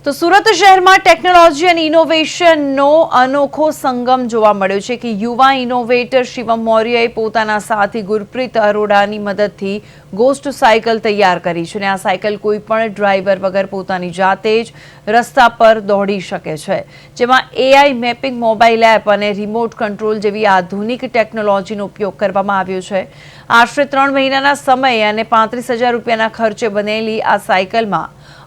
તો સુરત શહેરમાં ટેકનોલોજી અને ઇનોવેશનનો અનોખો સંગમ જોવા મળ્યો છે કે યુવા ઇનોવેટર શિવમ મૌર્યએ પોતાના સાથી ગુરપ્રીત અરોડાની મદદથી ગોસ્ટ સાયકલ તૈયાર કરી છે અને આ સાયકલ કોઈ પણ ડ્રાઈવર વગર પોતાની જાતે જ રસ્તા પર દોડી શકે છે, જેમાં એઆઈ મેપિંગ, મોબાઈલ એપ અને રિમોટ કંટ્રોલ જેવી આધુનિક ટેકનોલોજીનો ઉપયોગ કરવામાં આવ્યો છે। આશરે 3 મહિનાના સમય અને 35,000 રૂપિયાના ખર્ચે બનેલી આ સાયકલમાં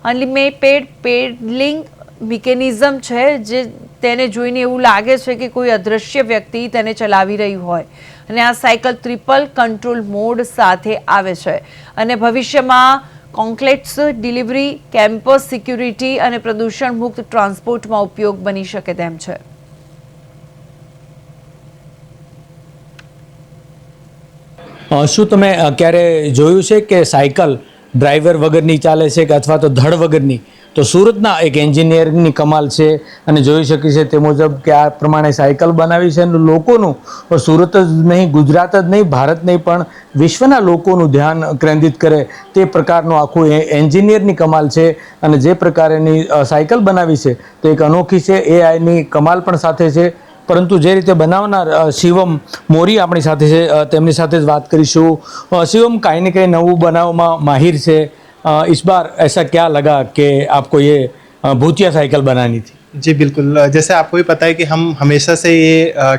અનલિમિટેડ પેડલિંગ મિકેનિઝમ છે, જે તેને જોઈને એવું લાગે છે કે કોઈ અદૃશ્ય વ્યક્તિ તેને ચલાવી રહ્યું હોય અને આ સાયકલ ટ્રિપલ કંટ્રોલ મોડ સાથે આવે છે અને ભવિષ્યમાં કોન્ક્લેટ્સ ડિલિવરી, કેમ્પસ સિક્યુરિટી અને પ્રદૂષણ મુક્ત ટ્રાન્સપોર્ટમાં ઉપયોગ બની શકે તેમ છે। શું તમે ક્યારે જોયું છે કે સાયકલ ડ્રાઈવર વગરની ચાલે છે કે અથવા તો ધડ વગરની? તો સુરતના એક એન્જિનિયરની કમાલ છે અને જોઈ શકી છે તે મુજબ કે આ પ્રમાણે સાયકલ બનાવી છે અને લોકોનું, સુરત જ નહીં, ગુજરાત જ નહીં, ભારત નહીં પણ વિશ્વના લોકોનું ધ્યાન કેન્દ્રિત કરે તે પ્રકારનું આખું એન્જિનિયરની કમાલ છે। અને જે પ્રકારની સાયકલ બનાવી છે તે એક અનોખી છે, એઆઈની કમાલ પણ સાથે છે। પરંતુ જે રીતે બનાવનાર શિવમ મૌર્ય આપણી સાથે છે, તેમની સાથે જ વાત કરીશું। શિવમ, કાંઈ ને કંઈ નવું બનાવવામાં માહિર છે, इस बार ऐसा क्या लगा कि आपको ये भूतिया साइकिल बनानी थी? जी बिल्कुल, जैसे आपको भी पता है कि हम हमेशा से ये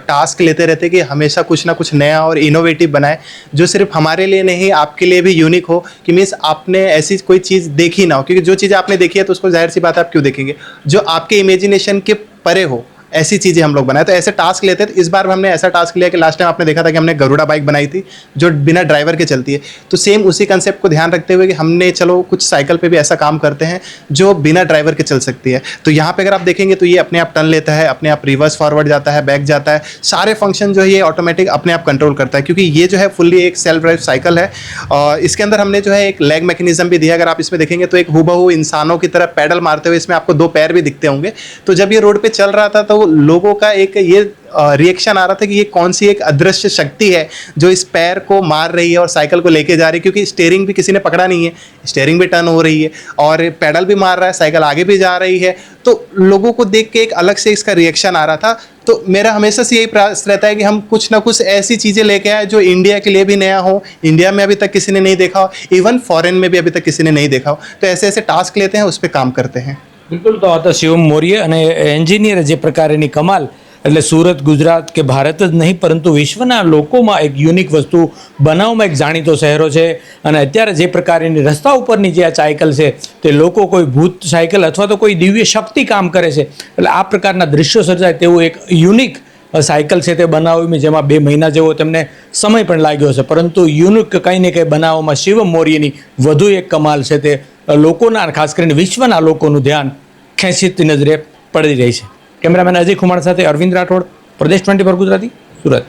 टास्क लेते रहते हैं कि हमेशा कुछ ना कुछ नया और इनोवेटिव बनाए, जो सिर्फ हमारे लिए नहीं आपके लिए भी यूनिक हो, कि मीन्स आपने ऐसी कोई चीज़ देखी ना हो, क्योंकि जो चीज़ आपने देखी है तो उसको जाहिर सी बात है आप क्यों देखेंगे, जो आपके इमेजिनेशन के परे हो ऐसी चीज़ें हम लोग बनाए। तो ऐसे टास्क लेते हैं। तो इस बार हमने ऐसा टास्क लिया कि लास्ट टाइम आपने देखा था कि हमने गरुड़ा बाइक बनाई थी जो बिना ड्राइवर के चलती है, तो सेम उसी कंसेप्ट को ध्यान रखते हुए कि हमने चलो कुछ साइकिल पे भी ऐसा काम करते हैं जो बिना ड्राइवर के चल सकती है। तो यहाँ पे अगर आप देखेंगे तो ये अपने आप टर्न लेता है, अपने आप रिवर्स फॉरवर्ड जाता है, बैक जाता है, सारे फंक्शन जो है ये ऑटोमेटिक अपने आप कंट्रोल करता है, क्योंकि ये जो है फुल्ली एक सेल्फ ड्राइव साइकिल है। और इसके अंदर हमने जो है एक लेग मैकेनिज्म भी दिया। अगर आप इसमें देखेंगे तो एक हूबहू इंसानों की तरह पैडल मारते हुए इसमें आपको 2 पैर भी दिखते होंगे। तो जब ये रोड पे चल रहा था तो लोगों का एक ये रिएक्शन आ रहा था कि ये कौन सी एक अदृश्य शक्ति है जो इस पैर को मार रही है और साइकिल को लेके जा रही है, क्योंकि स्टीयरिंग भी किसी ने पकड़ा नहीं है, स्टीयरिंग भी टर्न हो रही है और पैडल भी मार रहा है, साइकिल आगे भी जा रही है। तो लोगों को देख के एक अलग से इसका रिएक्शन आ रहा था। तो मेरा हमेशा से यही प्रयास रहता है कि हम कुछ ना कुछ ऐसी चीज़ें लेके आए जो इंडिया के लिए भी नया हो, इंडिया में अभी तक किसी ने नहीं देखा हो, इवन फॉरेन में भी अभी तक किसी ने नहीं देखा हो। तो ऐसे ऐसे टास्क लेते हैं, उस पर काम करते हैं। बिल्कुल, तो आता शिवम मौर्य અને એન્જિનિયર જે પ્રકારની કમાલ, એટલે સુરત, ગુજરાત કે ભારત જ નહીં પરંતુ વિશ્વના લોકોમાં એક યુનિક વસ્તુ બનાવવામાં એક જાણીતો શહેરો છે। અને અત્યારે જે પ્રકારની રસ્તા ઉપરની જે આ સાયકલ છે તે લોકો કોઈ ભૂત સાયકલ અથવા તો કોઈ દિવ્ય શક્તિ કામ કરે છે, એટલે આ પ્રકારના દૃશ્યો સર્જાય તેવું એક યુનિક સાયકલ છે તે બનાવવામાં, જેમાં 2 મહિના જેવો તેમને સમય પણ લાગ્યો છે, પરંતુ યુનિક કંઈ ને કંઈ બનાવવામાં શિવમ મૌર્યની વધુ એક કમાલ છે તે લોકોના, ખાસ કરીને વિશ્વના લોકોનું ધ્યાન ખેંચતી નજરે પડી રહી છે। કેમેરામેન અજય કુમાર સાથે અરવિંદ રાઠોડ, પ્રદેશ 24 ગુજરાતી, સુરત।